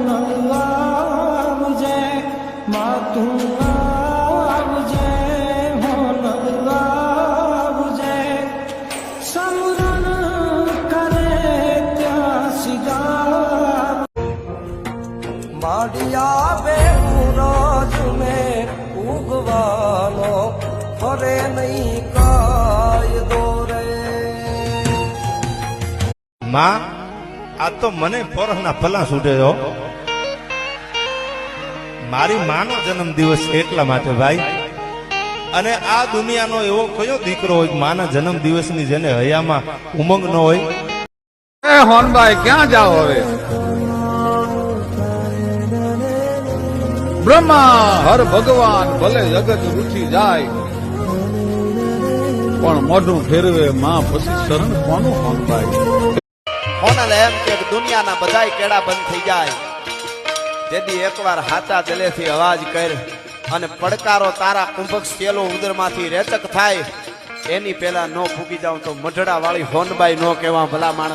હોન આવજે માતું આવજે હોન આવજે સમરણ કરે ત્યાં સિગા માડિયા બેરાજ ને ઉગવાનો ફરે નહીં કાયદો રે માં આ તો મને પોરના પલા છૂટે છો મારી માનો જન્મ દિવસ એટલા માટે ભાઈ અને આ દુનિયાનો એવો કયો દીકરો હોય માના જન્મ દિવસની જેને હૈયામાં ઉમંગ ન હોય એ હોનભાઈ ક્યાં જાઓ હવે બ્રહ્મા હર ભગવાન ભલે જગત રૂઠી જાય પણ મોઢું ફેરવે માં પછી શરણ કોનું હોનભાઈ હોનલ એમ કે દુનિયાના બધાય કેડા બંધ થઈ જાય જેથી એકવાર હાચા દિલેથી અવાજ કર અને પડકારો તારા કુંભક સેલો ઉદરમાંથી રેચક થાય એની પેલા નો ફૂગી જાઉં તો મઢડા વાળી હોનબાઈ નો કહેવા ભલા માણસ